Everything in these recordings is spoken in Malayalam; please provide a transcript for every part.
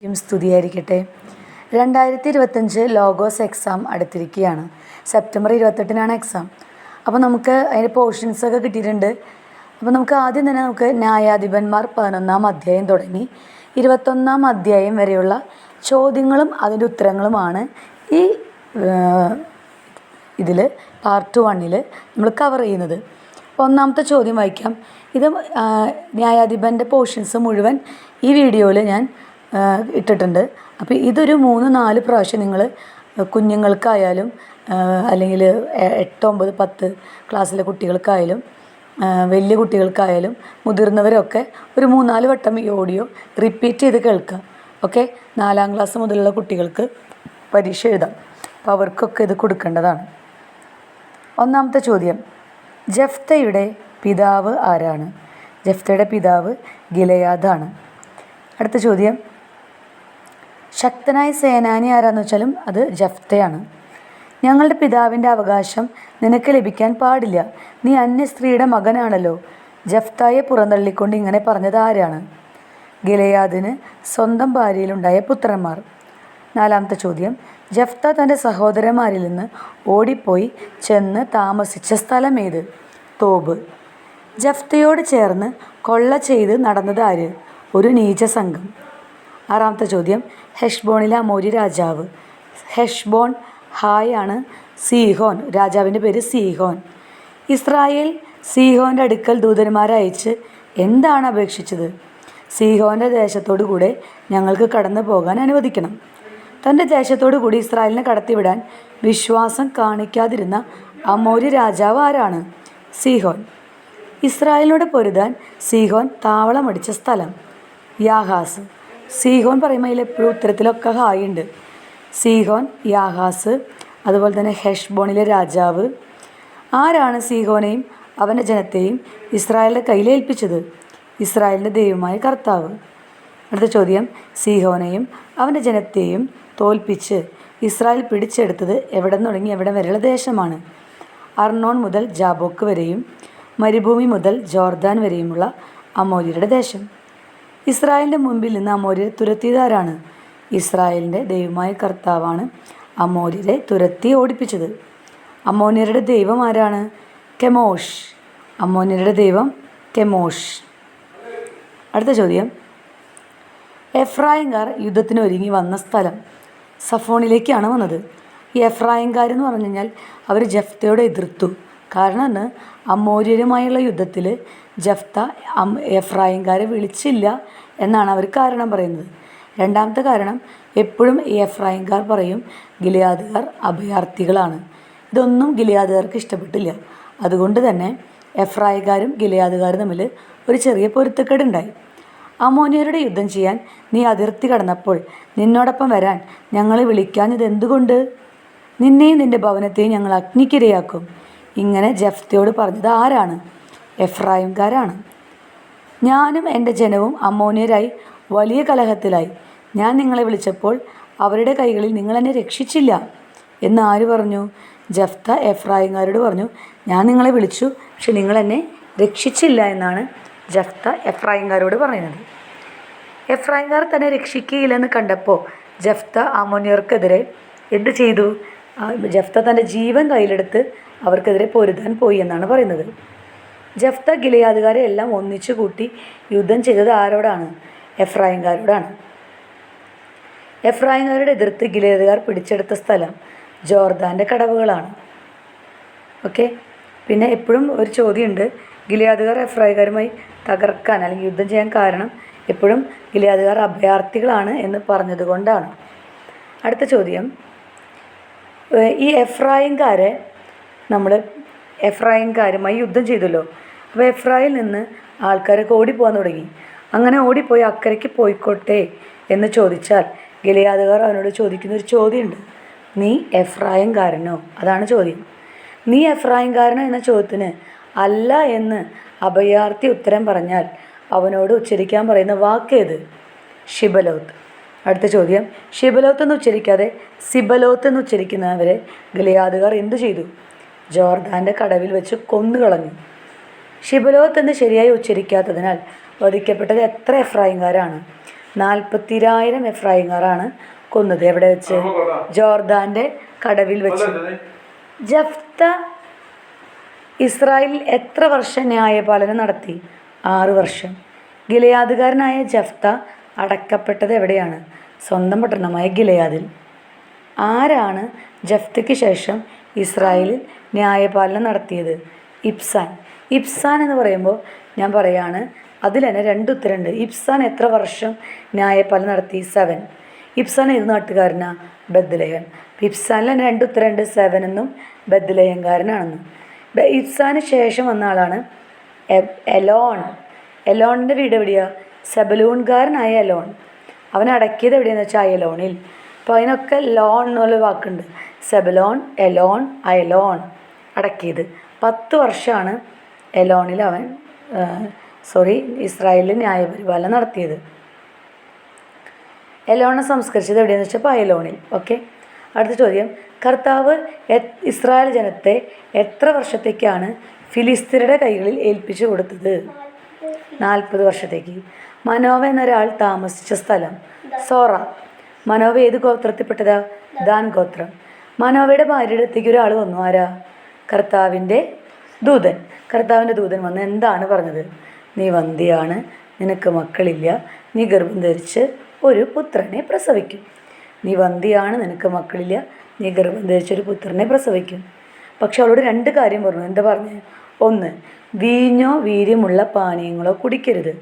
സ്തുതിയായിരിക്കട്ടെ. 2025 ലോഗോസ് എക്സാം അടുത്തിരിക്കുകയാണ്. സെപ്റ്റംബർ 28-നാണ് എക്സാം. അപ്പോൾ നമുക്ക് അതിൻ്റെ പോർഷൻസൊക്കെ കിട്ടിയിട്ടുണ്ട്. അപ്പോൾ നമുക്ക് ആദ്യം തന്നെ ന്യായാധിപന്മാർ 11-ാം അധ്യായം തുടങ്ങി 21-ാം അധ്യായം വരെയുള്ള ചോദ്യങ്ങളും അതിൻ്റെ ഉത്തരങ്ങളുമാണ് ഈ ഇതിൽ പാർട്ട് 1-ൽ നമ്മൾ കവർ ചെയ്യുന്നത്. അപ്പോൾ ഒന്നാമത്തെ ചോദ്യം വായിക്കാം. ഇത് ന്യായാധിപൻ്റെ പോർഷൻസ് മുഴുവൻ ഈ വീഡിയോയിൽ ഞാൻ ഇട്ടിട്ടുണ്ട്. അപ്പോൾ ഇതൊരു 3-4 പ്രാവശ്യം നിങ്ങൾ കുഞ്ഞുങ്ങൾക്കായാലും അല്ലെങ്കിൽ 8, 9, 10 ക്ലാസ്സിലെ കുട്ടികൾക്കായാലും വലിയ കുട്ടികൾക്കായാലും മുതിർന്നവരൊക്കെ ഒരു 3-4 വട്ടം ഈ ഓഡിയോ റിപ്പീറ്റ് ചെയ്ത് കേൾക്കുക. ഓക്കെ, 4-ാം ക്ലാസ് മുതലുള്ള കുട്ടികൾക്ക് പരീക്ഷ എഴുതാം. അപ്പോൾ അവർക്കൊക്കെ ഇത് കൊടുക്കേണ്ടതാണ്. ഒന്നാമത്തെ ചോദ്യം, ജെഫ്തയുടെ പിതാവ് ആരാണ്? ജെഫ്തയുടെ പിതാവ് ഗിലെയാദാണ്. അടുത്ത ചോദ്യം, ശക്തനായ സേനാനി ആരാന്ന് വെച്ചാലും അത് ജെഫ്തയാണ്. ഞങ്ങളുടെ പിതാവിൻ്റെ അവകാശം നിനക്ക് ലഭിക്കാൻ പാടില്ല, നീ അന്യ സ്ത്രീയുടെ മകനാണല്ലോ. ജെഫ്തയെ പുറന്തള്ളിക്കൊണ്ട് ഇങ്ങനെ പറഞ്ഞത് ആരാണ്? ഗിലെയാദിന് സ്വന്തം ഭാര്യയിലുണ്ടായ പുത്രന്മാർ. 4-ാമത്തെ ചോദ്യം, ജെഫ്ത തൻ്റെ സഹോദരന്മാരിൽ നിന്ന് ഓടിപ്പോയി ചെന്ന് താമസിച്ച സ്ഥലം ഏത്? തോബ്. ജെഫ്തയോട് ചേർന്ന് കൊള്ള ചെയ്ത് നടന്നത് ആര്? ഒരു നീച സംഘം. 6-ാമത്തെ ചോദ്യം, ഹെഷ്ബോണിലെ അമോരി രാജാവ്. ഹെഷ്ബോൺ ഹായാണ് സീഹോൻ, രാജാവിൻ്റെ പേര് സീഹോൻ. ഇസ്രായേൽ സീഹോൻ്റെ അടുക്കൽ ദൂതന്മാരെ അയച്ച് എന്താണ് അപേക്ഷിച്ചത്? സീഹോൻ്റെ ദേശത്തോടു കൂടെ ഞങ്ങൾക്ക് കടന്നു പോകാൻ അനുവദിക്കണം. തൻ്റെ ദേശത്തോടു കൂടി ഇസ്രായേലിനെ കടത്തിവിടാൻ വിശ്വാസം കാണിക്കാതിരുന്ന അമോരി രാജാവ് ആരാണ്? സീഹോൻ. ഇസ്രായേലിനോട് പൊരുതാൻ സീഹോൻ താവളമടിച്ച സ്ഥലം? യാഹാസ്. സീഹോൻ പറയുമ്പോൾ അതിൽ എപ്പോഴും ഉത്തരത്തിലൊക്കെ ഹായ് ഉണ്ട്. സീഹോൻ, യാഹാസ്, അതുപോലെ തന്നെ ഹെഷ്ബോണിലെ രാജാവ്. ആരാണ് സീഹോനെയും അവൻ്റെ ജനത്തെയും ഇസ്രായേലിൻ്റെ കയ്യിൽ ഏൽപ്പിച്ചത്? ഇസ്രായേലിൻ്റെ ദൈവമായ കർത്താവ്. അടുത്ത ചോദ്യം, സീഹോനെയും അവൻ്റെ ജനത്തെയും തോൽപ്പിച്ച് ഇസ്രായേൽ പിടിച്ചെടുത്തത് എവിടെ നിന്ന് തുടങ്ങി എവിടെ വരെയുള്ള ദേശമാണ്? അർണോൺ മുതൽ ജാബോക്ക് വരെയും മരുഭൂമി മുതൽ ജോർദാൻ വരെയുമുള്ള അമോര്യരുടെ ദേശം. ഇസ്രായേലിൻ്റെ മുൻപിൽ നിന്ന് അമോര്യരെ തുരത്തിയതാരാണ്? ഇസ്രായേലിൻ്റെ ദൈവമായ കർത്താവാണ് അമോര്യരെ തുരത്തി ഓടിപ്പിച്ചത്. അമോന്യരുടെ ദൈവം ആരാണ്? കെമോഷ്. അമോന്യരുടെ ദൈവം കെമോഷ്. അടുത്ത ചോദ്യം, എഫ്രായിംകാർ യുദ്ധത്തിന് ഒരുങ്ങി വന്ന സ്ഥലം? സഫോണിലേക്കാണ് വന്നത്. ഈ എഫ്രായിംകാരെന്ന് പറഞ്ഞു കഴിഞ്ഞാൽ അവർ ജെഫ്തയോട് എതിർത്തു. കാരണം എന്ന് അമോര്യരുമായുള്ള യുദ്ധത്തിൽ ജെഫ്ത എഫ്രായിംകാരെ വിളിച്ചില്ല എന്നാണ് അവർ കാരണം പറയുന്നത്. രണ്ടാമത്തെ കാരണം, എപ്പോഴും ഈ എഫ്രായിംകാർ പറയും ഗിലെയാദുകാർ അഭയാർത്ഥികളാണ്. ഇതൊന്നും ഗിലെയാദുകാർക്ക് ഇഷ്ടപ്പെട്ടില്ല. അതുകൊണ്ട് തന്നെ എഫ്രായിംകാരും ഗിലെയാദുകാരും തമ്മിൽ ഒരു ചെറിയ പൊരുത്തക്കേടുണ്ടായി. അമോന്യരുടെ യുദ്ധം ചെയ്യാൻ നീ അതിർത്തി കടന്നപ്പോൾ നിന്നോടൊപ്പം വരാൻ ഞങ്ങളെ വിളിക്കാഞ്ഞത് എന്തുകൊണ്ട്? നിന്നെയും നിൻ്റെ ഭവനത്തെയും ഞങ്ങൾ അഗ്നിക്കിരയാക്കും. ഇങ്ങനെ ജെഫ്തയോട് പറഞ്ഞത് ആരാണ്? എഫ്രായിംകാരാണ്. ഞാനും എൻ്റെ ജനവും അമ്മോന്യരായി വലിയ കലഹത്തിലായി. ഞാൻ നിങ്ങളെ വിളിച്ചപ്പോൾ അവരുടെ കൈകളിൽ നിങ്ങളെന്നെ രക്ഷിച്ചില്ല എന്ന് ആര് പറഞ്ഞു? ജെഫ്ത എഫ്രായിംകാരോട് പറഞ്ഞു, ഞാൻ നിങ്ങളെ വിളിച്ചു, പക്ഷെ നിങ്ങളെന്നെ രക്ഷിച്ചില്ല എന്നാണ് ജെഫ്ത എഫ്രായിംകാരോട് പറയുന്നത്. എഫ്രായിംകാർ തന്നെ രക്ഷിക്കുകയില്ലെന്ന് കണ്ടപ്പോൾ ജെഫ്ത അമ്മോന്യർക്കെതിരെ എന്ത് ചെയ്തു? ജെഫ്ത തൻ്റെ ജീവൻ കയ്യിലെടുത്ത് അവർക്കെതിരെ പൊരുതാൻ പോയി എന്നാണ് പറയുന്നത്. ജെഫ്ത ഗിലെയാദുകാരെ എല്ലാം ഒന്നിച്ചു കൂട്ടി യുദ്ധം ചെയ്തത് ആരോടാണ്? എഫ്രായിംകാരോടാണ്. എഫ്രായിംകാരുടെ എതിർത്ത് ഗിലെയാദുകാർ പിടിച്ചെടുത്ത സ്ഥലം ജോർദാൻ്റെ കടവുകളാണ്. ഓക്കെ, പിന്നെ എപ്പോഴും ഒരു ചോദ്യമുണ്ട്, ഗിലെയാദുകാർ എഫ്രായിംകാരുമായി തകർക്കാൻ അല്ലെങ്കിൽ യുദ്ധം ചെയ്യാൻ കാരണം എപ്പോഴും ഗിലെയാദുകാർ അഭയാർത്ഥികളാണ് എന്ന് പറഞ്ഞതുകൊണ്ടാണ്. അടുത്ത ചോദ്യം, ഈ എഫ്രായിംകാരെ നമ്മൾ എഫ്രായിംകാരുമായി യുദ്ധം ചെയ്തല്ലോ. അപ്പോൾ എഫ്രായിൽ നിന്ന് ആൾക്കാരൊക്കെ ഓടിപ്പോകാൻ തുടങ്ങി. അങ്ങനെ ഓടിപ്പോയി അക്കരയ്ക്ക് പോയിക്കോട്ടെ എന്ന് ചോദിച്ചാൽ ഗിലെയാദുകാർ അവനോട് ചോദിക്കുന്നൊരു ചോദ്യമുണ്ട്, നീ എഫ്രായിംകാരനോ? അതാണ് ചോദ്യം. നീ എഫ്രായിംകാരനോ എന്ന ചോദ്യത്തിന് അല്ല എന്ന് അഭയാർത്ഥി ഉത്തരം പറഞ്ഞാൽ അവനോട് ഉച്ചരിക്കാൻ പറയുന്ന വാക്കേത്? ഷിബലോത്ത്. അടുത്ത ചോദ്യം, ഷിബലോത്ത് എന്ന് ഉച്ചരിക്കാതെ സിബലോത്ത് എന്ന് ഉച്ചരിക്കുന്നവരെ ഗിലെയാദുകാർ എന്തു ചെയ്തു? ജോർദാൻ്റെ കടവിൽ വെച്ച് കൊന്നുകളഞ്ഞു. ഷിബലോത്ത് എന്ന് ശരിയായി ഉച്ചരിക്കാത്തതിനാൽ വധിക്കപ്പെട്ടത് എത്ര എഫ്രായിംകാരാണ്? 40,000 എഫ്രൈംകാരാണ് കൊന്നത്. എവിടെ വെച്ച്? ജോർദാൻ്റെ കടവിൽ വെച്ച്. ജഫ്ത ഇസ്രായേലിൽ എത്ര വർഷം ന്യായപാലനം നടത്തി? 6 വർഷം. ഗിലെയാദുകാരനായ ജഫ്ത അടക്കപ്പെട്ടത് എവിടെയാണ്? സ്വന്തം പട്ടണമായ ഗിലെയാദിൽ. ആരാണ് ജഫ്തയ്ക്ക് ശേഷം ഇസ്രായേലിൽ ന്യായപാലനം നടത്തിയത്? ഇബ്സാൻ. ഇബ്സാൻ എന്ന് പറയുമ്പോൾ ഞാൻ പറയാണ്, അതിൽ തന്നെ 2 ഉത്തരമുണ്ട്. ഇബ്സാൻ എത്ര വർഷം ന്യായപാലനം നടത്തി? 7. ഇബ്സാൻ ഏത് നാട്ടുകാരനാ? ബത്ലഹേം. ഇബ്സാനിൽ തന്നെ 2 ഉത്തരമുണ്ട്, 7 എന്നും ബത്ലഹേംകാരനാണെന്നും. ഇബ്സാന് ശേഷം വന്ന ആളാണ് എലോൺ. എലോണിൻ്റെ വീട് എവിടെയാണ്? സെബലൂൺകാരനായ എലോൺ. അവൻ അടക്കിയത് എവിടെയാണെന്ന് വെച്ചാൽ അയലോണിൽ. അപ്പോൾ അതിനൊക്കെ ലോൺ എന്നുള്ള വാക്കുണ്ട്. സെബലോൺ, എലോൺ, അയലോൺ അടക്കിയത്. 10 വർഷമാണ് എലോണിൽ അവൻ ഇസ്രായേലിൽ ന്യായപരിപാലനം നടത്തിയത്. എലോണെ സംസ്കരിച്ചത് എവിടെയാണെന്ന് വെച്ചപ്പോൾ അയലോണിൽ. ഓക്കെ. അടുത്ത ചോദ്യം, കർത്താവ് ഇസ്രായേൽ ജനത്തെ എത്ര വർഷത്തേക്കാണ് ഫിലിസ്തീനയുടെ കൈകളിൽ ഏൽപ്പിച്ചു കൊടുത്തത്? 40 വർഷത്തേക്ക്. മനോവ എന്നൊരാൾ താമസിച്ച സ്ഥലം? സോറ. മനോവ ഏത് ഗോത്രത്തിൽപ്പെട്ടതാ? ദാൻ ഗോത്രം. മനോവയുടെ ഭാര്യയുടെ അടുത്തേക്ക് ഒരാൾ വന്നു. ആരാ? കർത്താവിൻ്റെ ദൂതൻ. കർത്താവിൻ്റെ ദൂതൻ വന്ന് എന്താണ് പറഞ്ഞത്? നീ വന്ധ്യയാണ്, നിനക്ക് മക്കളില്ല, നീ ഗർഭം ധരിച്ച് ഒരു പുത്രനെ പ്രസവിക്കും. നീ വന്ധ്യയാണ്, നിനക്ക് മക്കളില്ല, നീ ഗർഭം ധരിച്ചൊരു പുത്രനെ പ്രസവിക്കും. പക്ഷെ അവളോട് 2 കാര്യം പറഞ്ഞു. എന്താ പറഞ്ഞത്? 1, വീഞ്ഞോ വീര്യമുള്ള പാനീയങ്ങളോ കുടിക്കരുത്,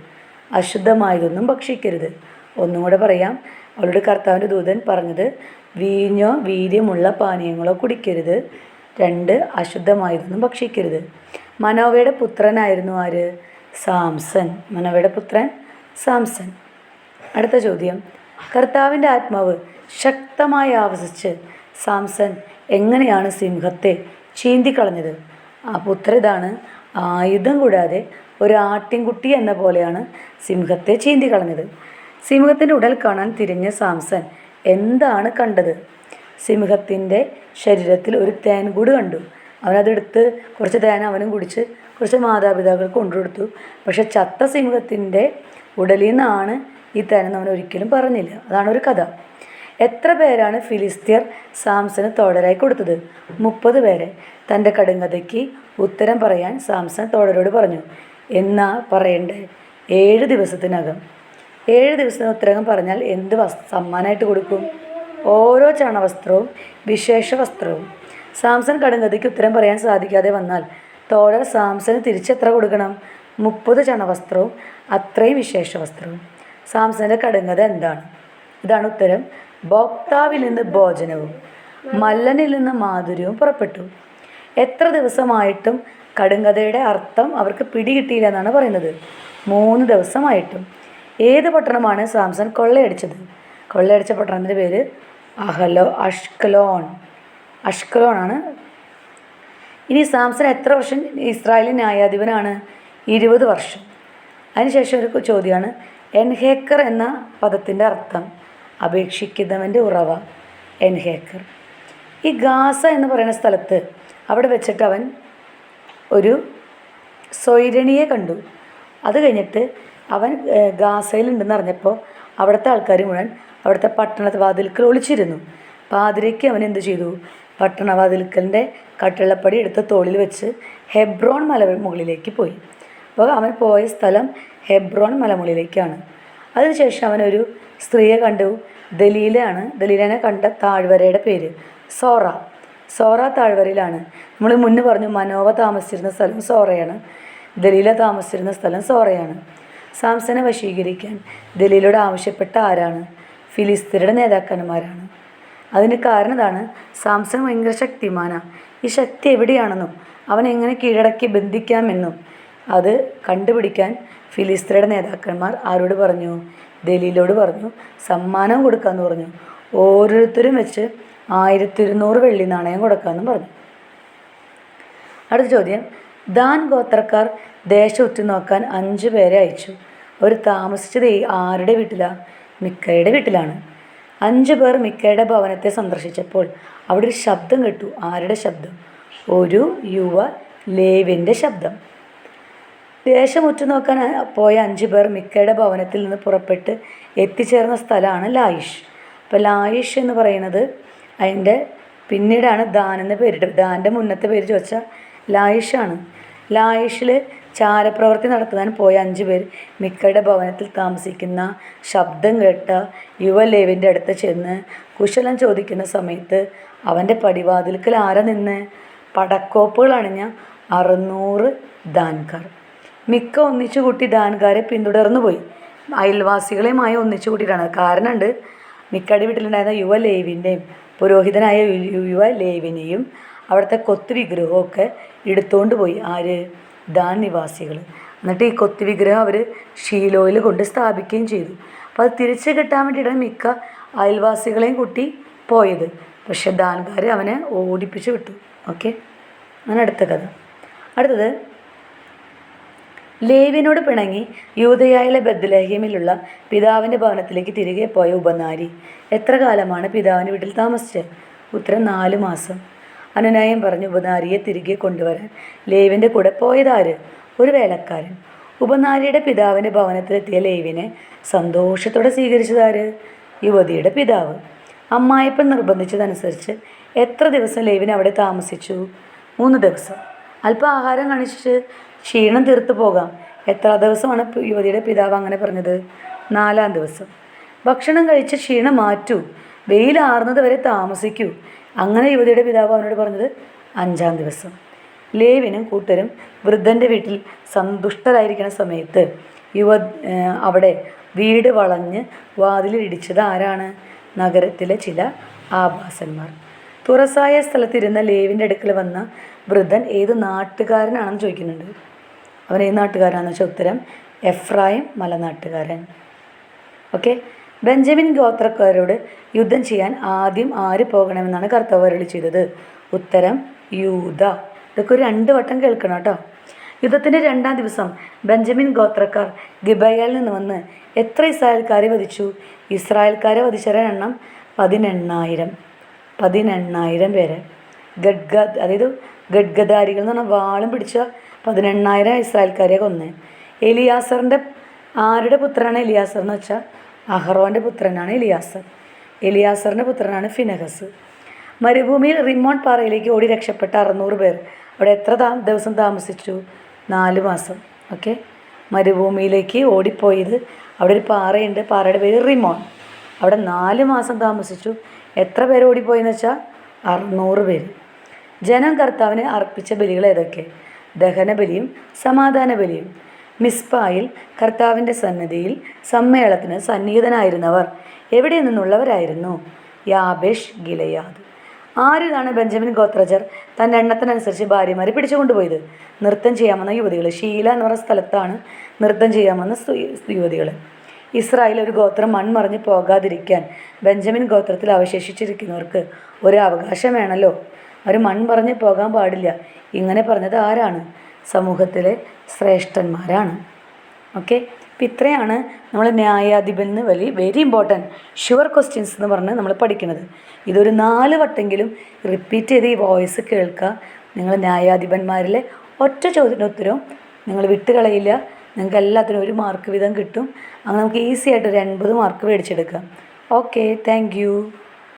അശുദ്ധമായതൊന്നും ഭക്ഷിക്കരുത്. ഒന്നും കൂടെ പറയാം. അവളോട് കർത്താവിൻ്റെ ദൂതൻ പറഞ്ഞത് വീഞ്ഞോ വീര്യമുള്ള പാനീയങ്ങളോ കുടിക്കരുത്, 2 അശുദ്ധമായതൊന്നും ഭക്ഷിക്കരുത്. മനോവയുടെ പുത്രനായിരുന്നു ആര്? സാംസൺ. മനോവയുടെ പുത്രൻ സാംസൺ. അടുത്ത ചോദ്യം, കർത്താവിൻ്റെ ആത്മാവ് ശക്തമായി ആവസിച്ച് സാംസൺ എങ്ങനെയാണ് സിംഹത്തെ ചീന്തിക്കളഞ്ഞത്? ആ ഉത്തരം ഇതാണ്. ആയുധം കൂടാതെ ഒരു ആട്ടിൻകുട്ടി എന്ന പോലെയാണ് സിംഹത്തെ ചീന്തിക്കളഞ്ഞത്. സിംഹത്തിൻ്റെ ഉടൽ കാണാൻ തിരിഞ്ഞ സാംസൺ എന്താണ് കണ്ടത്? സിംഹത്തിൻ്റെ ശരീരത്തിൽ ഒരു തേൻകൂട് കണ്ടു. അവനതെടുത്ത് കുറച്ച് തേൻ അവനും കുടിച്ച് കുറച്ച് മാതാപിതാക്കൾക്ക് കൊണ്ടുകൊടുത്തു. പക്ഷെ ചത്ത സിംഹത്തിൻ്റെ ഉടലിൽ നിന്നാണ് ഈ തേനെന്ന് അവൻ ഒരിക്കലും പറഞ്ഞില്ല. അതാണ് ഒരു കഥ. എത്ര പേരാണ് ഫിലിസ്തീർ സാംസന് തോഴരായി കൊടുത്തത്? 30 പേരെ. തൻ്റെ കടുങ്കഥയ്ക്ക് ഉത്തരം പറയാൻ സാംസൺ തോഴരോട് പറഞ്ഞു. എന്നാ പറയണ്ടേ? 7 ദിവസത്തിനകം. 7 ദിവസത്തിന് ഉത്തരം പറഞ്ഞാൽ എന്ത് സമ്മാനമായിട്ട് കൊടുക്കും? ഓരോ ചണവസ്ത്രവും വിശേഷ വസ്ത്രവും. സാംസൺ കടുങ്കഥയ്ക്ക് ഉത്തരം പറയാൻ സാധിക്കാതെ വന്നാൽ തോഴർ സാംസന് തിരിച്ചെത്ര കൊടുക്കണം? 30 ചണവസ്ത്രവും അത്രയും വിശേഷ വസ്ത്രവും. സാംസൻ്റെ കടുങ്കഥ എന്താണ്? ഇതാണ് ഉത്തരം. ഭോക്താവിൽ നിന്ന് ഭോജനവും മല്ലനിൽ നിന്ന് മാധുര്യവും പുറപ്പെട്ടു. എത്ര ദിവസമായിട്ടും കടുങ്കഥയുടെ അർത്ഥം അവർക്ക് പിടികിട്ടിയില്ല എന്നാണ് പറയുന്നത്. 3 ദിവസമായിട്ടും. ഏത് പട്ടണമാണ് സാംസൺ കൊള്ളയടിച്ചത്? കൊള്ളയടിച്ച പട്ടണത്തിൻ്റെ പേര് അഷ്കലോൺ ആണ്. ഇനി സാംസൺ എത്ര വർഷം ഇസ്രായേലിൽ ന്യായാധിപനാണ്? 20 വർഷം. അതിനുശേഷം ഒരു ചോദ്യമാണ്, എൻഹേക്കർ എന്ന പദത്തിൻ്റെ അർത്ഥം? അപേക്ഷിക്കുന്നവൻ്റെ ഉറവ. എൻഹേക്കർ. ഈ ഗാസ എന്ന് പറയുന്ന സ്ഥലത്ത് അവിടെ വെച്ചിട്ട് അവൻ ഒരു സ്വൈരണിയെ കണ്ടു. അത് കഴിഞ്ഞിട്ട് അവൻ ഗാസയിലുണ്ടെന്ന് അറിഞ്ഞപ്പോൾ അവിടുത്തെ ആൾക്കാർ മുഴുവൻ അവിടുത്തെ പട്ടണവാതിൽക്കൽ ഒളിച്ചിരുന്നു. പാതിരയ്ക്ക് അവൻ എന്ത് ചെയ്തു? പട്ടണവാതിൽക്കലിൻ്റെ കട്ടിളപ്പടി എടുത്ത് തോളിൽ വെച്ച് ഹെബ്രോൺ മലമുകളിലേക്ക് പോയി. അപ്പോൾ അവൻ പോയ സ്ഥലം ഹെബ്രോൺ മലമുകളിലേക്കാണ്. അതിനുശേഷം അവനൊരു സ്ത്രീയെ കണ്ടു. ദലീലയാണ്. ദലീലനെ കണ്ട താഴ്വരയുടെ പേര് സോറ താഴ്വരയിലാണ്. നമ്മൾ മുന്നേ പറഞ്ഞു മനോവ താമസിച്ചിരുന്ന സ്ഥലം സോറയാണ്, ദലീല താമസിച്ചിരുന്ന സ്ഥലം സോറയാണ്. സാംസനെ വശീകരിക്കാൻ ദലീലയോട് ആവശ്യപ്പെട്ട ആരാണ്? ഫിലിസ്തീനയുടെ നേതാക്കന്മാരാണ്. അതിന് കാരണം ഇതാണ്, സാംസൺ ഭയങ്കര ശക്തിമാനാണ്. ഈ ശക്തി എവിടെയാണെന്നും അവൻ എങ്ങനെ കീഴടക്കി ബന്ധിക്കാമെന്നും അത് കണ്ടുപിടിക്കാൻ ഫിലിസ്തീനയുടെ നേതാക്കന്മാർ ആരോട് പറഞ്ഞു? ദലീലോട് പറഞ്ഞു. സമ്മാനം കൊടുക്കാമെന്ന് പറഞ്ഞു. ഓരോരുത്തരും വെച്ച് 1200 വെള്ളി നാണയം കൊടുക്കാമെന്നും പറഞ്ഞു. അടുത്ത ചോദ്യം, ദാൻ ഗോത്രക്കാർ ദേശം ഉറ്റുനോക്കാൻ 5 പേരെ അയച്ചു. അവർ താമസിച്ചത് ആരുടെ വീട്ടിലാണ്? മിക്കയുടെ വീട്ടിലാണ്. 5 പേർ മിക്കയുടെ ഭവനത്തെ സന്ദർശിച്ചപ്പോൾ അവിടെ ഒരു ശബ്ദം കേട്ടു. ആരുടെ ശബ്ദം? ഒരു യുവ ലേവ്യൻ്റെ ശബ്ദം. ദേശം ഉറ്റുനോക്കാൻ പോയ 5 പേർ മിക്കയുടെ ഭവനത്തിൽ നിന്ന് പുറപ്പെട്ട് എത്തിച്ചേർന്ന സ്ഥലമാണ് ലായിഷ്. അപ്പോൾ ലായിഷ് എന്ന് പറയുന്നത് അതിൻ്റെ പിന്നീടാണ് ദാൻ എന്ന് പേരിട്ടത്. ദാൻ്റെ മുന്നത്തെ പേര് ചോദിച്ചാൽ ലായിഷാണ്. ലായിഷിൽ ചാരപ്രവൃത്തി നടത്താൻ പോയ 5 പേർ മിക്കയുടെ ഭവനത്തിൽ താമസിക്കുന്ന ശബ്ദം കേട്ട യുവലേവിൻ്റെ അടുത്ത് ചെന്ന് കുശലം ചോദിക്കുന്ന സമയത്ത് അവൻ്റെ പടിവാതിൽക്കൽ ആരെ നിന്ന്? പടക്കോപ്പുകൾ അണിഞ്ഞ 600 ദാൻകാർ. മിക്ക ഒന്നിച്ചു കൂട്ടി ദാൻകാരെ പിന്തുടർന്നു പോയി. അയൽവാസികളെയുമായി ഒന്നിച്ചു കൂട്ടിയിട്ടാണ്. കാരണമുണ്ട്, മിക്കയുടെ വീട്ടിലുണ്ടായിരുന്ന യുവലേവിൻ്റെയും പുരോഹിതനായ യുവലേവിനെയും അവിടുത്തെ കൊത്തു വിഗ്രഹമൊക്കെ എടുത്തുകൊണ്ട് പോയി. ആര്? ദാൻ നിവാസികൾ. എന്നിട്ട് ഈ കൊത്തു വിഗ്രഹം അവർ ഷീലോയിൽ കൊണ്ട് സ്ഥാപിക്കുകയും ചെയ്തു. അപ്പോൾ അത് തിരിച്ച് കിട്ടാൻ വേണ്ടിയിട്ടാണ് മിക്ക അയൽവാസികളെയും കൂട്ടി പോയത്. പക്ഷെ ദാൻകാർ അവനെ ഓടിപ്പിച്ച് വിട്ടു. ഓക്കെ, അങ്ങനെ അടുത്ത കഥ. അടുത്തത്, ലേവിനോട് പിണങ്ങി യൂദയായിലെ ബത്ലഹേമിലുള്ള പിതാവിൻ്റെ ഭവനത്തിലേക്ക് തിരികെ പോയ ഉപനാരി എത്ര കാലമാണ് പിതാവിൻ്റെ വീട്ടിൽ താമസിച്ചത്? ഉത്തരം 4 മാസം. അനുനയം പറഞ്ഞ് ഉപനാരിയെ തിരികെ കൊണ്ടുവരാൻ ലേവിൻ്റെ കൂടെ പോയതാര്? ഒരു വേലക്കാരൻ. ഉപനാരിയുടെ പിതാവിൻ്റെ ഭവനത്തിലെത്തിയ ലേവിനെ സന്തോഷത്തോടെ സ്വീകരിച്ചതാര്? യുവതിയുടെ പിതാവ്. അമ്മായിപ്പൻ നിർബന്ധിച്ചതനുസരിച്ച് എത്ര ദിവസം ലേവിൻ അവിടെ താമസിച്ചു? 3 ദിവസം. അല്പം ആഹാരം കഴിച്ച് ക്ഷീണം തീർത്തു പോകാം. എത്ര ദിവസമാണ് യുവതിയുടെ പിതാവ് അങ്ങനെ പറഞ്ഞത്? 4-ാം ദിവസം. ഭക്ഷണം കഴിച്ച് ക്ഷീണം മാറ്റൂ, വെയിലാറുന്നത് വരെ താമസിക്കൂ. അങ്ങനെ യുവതിയുടെ പിതാവ് അവനോട് പറഞ്ഞത് 5-ാം ദിവസം. ലേവിനും കൂട്ടരും വൃദ്ധൻ്റെ വീട്ടിൽ സന്തുഷ്ടരായിരിക്കുന്ന സമയത്ത് അവിടെ വീട് വളഞ്ഞ് വാതിലിൽ ഇടിച്ചത് ആരാണ്? നഗരത്തിലെ ചില ആഭാസന്മാർ. തുറസായ സ്ഥലത്തിരുന്ന ലേവിൻ്റെ അടുക്കൽ വന്ന വൃദ്ധൻ ഏത് നാട്ടുകാരനാണെന്ന് ചോദിക്കുന്നുണ്ട്. അവൻ ഏത് നാട്ടുകാരനാണെന്ന് വെച്ചാൽ ഉത്തരം എഫ്രായിം മലനാട്ടുകാരൻ. ഓക്കെ, ബെഞ്ചമിൻ ഗോത്രക്കാരോട് യുദ്ധം ചെയ്യാൻ ആദ്യം ആര് പോകണമെന്നാണ് കർത്താവ് അരുളി ചെയ്തത്? ഉത്തരം യൂദ. ഇതൊക്കെ ഒരു 2 വട്ടം കേൾക്കണം കേട്ടോ. യുദ്ധത്തിൻ്റെ 2-ാം ദിവസം ബെഞ്ചമിൻ ഗോത്രക്കാർ ഗിബയയിൽ നിന്ന് വന്ന് എത്ര ഇസ്രായേൽക്കാരെ വധിച്ചു? ഇസ്രായേൽക്കാരെ വധിച്ചവരുടെ എണ്ണം 18,000 പേരെ. അതായത് ഗഡ്ഗദാരികൾ എന്ന് പറഞ്ഞാൽ വാളും പിടിച്ച 18,000 ഇസ്രായേൽക്കാരെ കൊന്ന്. എലിയാസറിൻ്റെ ആരുടെ പുത്രനാണ് എലിയാസർ എന്ന് വെച്ചാൽ അഹറോൻ്റെ പുത്രനാണ് എലിയാസർ. എലിയാസറിൻ്റെ പുത്രനാണ് ഫിനഹസ്. മരുഭൂമിയിൽ റിമോൺ പാറയിലേക്ക് ഓടി രക്ഷപ്പെട്ട 600 പേർ അവിടെ എത്ര ദിവസം താമസിച്ചു? 4 മാസം. ഓക്കെ, മരുഭൂമിയിലേക്ക് ഓടിപ്പോയത്, അവിടെ ഒരു പാറയുണ്ട്, പാറയുടെ പേര് റിമോൺ. അവിടെ 4 മാസം താമസിച്ചു. എത്ര പേര് ഓടിപ്പോയെന്ന് വെച്ചാൽ 600 പേര്. ജനം കർത്താവിന് അർപ്പിച്ച ബലികൾ ഏതൊക്കെ? ദഹനബലിയും സമാധാന ബലിയും. മിസ്പായിൽ കർത്താവിൻ്റെ സന്നിധിയിൽ സമ്മേളനത്തിന് സന്നിഹിതനായിരുന്നവർ എവിടെ നിന്നുള്ളവരായിരുന്നു? യാബേഷ് ഗിലയാദ്. ആരിതാണ് ബെഞ്ചമിൻ ഗോത്രജർ തൻ്റെ എണ്ണത്തിനനുസരിച്ച് ഭാര്യമാരെ പിടിച്ചുകൊണ്ടുപോയത്? നൃത്തം ചെയ്യാമെന്ന യുവതികൾ. ഷീല എന്ന് പറയുന്ന സ്ഥലത്താണ് നൃത്തം ചെയ്യാമെന്ന യുവതികൾ. ഇസ്രായേൽ ഒരു ഗോത്രം മൺമറിഞ്ഞ് പോകാതിരിക്കാൻ ബെഞ്ചമിൻ ഗോത്രത്തിൽ അവശേഷിച്ചിരിക്കുന്നവർക്ക് ഒരു അവകാശം വേണമല്ലോ. അവർ മൺമറിഞ്ഞ് പോകാൻ പാടില്ല. ഇങ്ങനെ പറഞ്ഞത് ആരാണ്? സമൂഹത്തിലെ ശ്രേഷ്ഠന്മാരാണ്. ഓക്കെ, അപ്പം ഇത്രയാണ് നമ്മൾ ന്യായാധിപന് വെരി ഇമ്പോർട്ടൻറ്റ് ഷുവർ ക്വസ്റ്റ്യൻസ് എന്ന് പറഞ്ഞ് നമ്മൾ പഠിക്കുന്നത്. ഇതൊരു 4 വട്ടെങ്കിലും റിപ്പീറ്റ് ചെയ്ത് ഈ വോയിസ് കേൾക്കുക. നിങ്ങൾ ന്യായാധിപന്മാരിലെ ഒറ്റ ചോദ്യത്തിന് ഉത്തരവും നിങ്ങൾ വിട്ടുകളയില്ല. നിങ്ങൾക്ക് എല്ലാത്തിനും 1 മാർക്ക് വീതം കിട്ടും. അങ്ങനെ നമുക്ക് ഈസി ആയിട്ട് ഒരു 80 മാർക്ക് മേടിച്ചെടുക്കാം. Okay, thank U.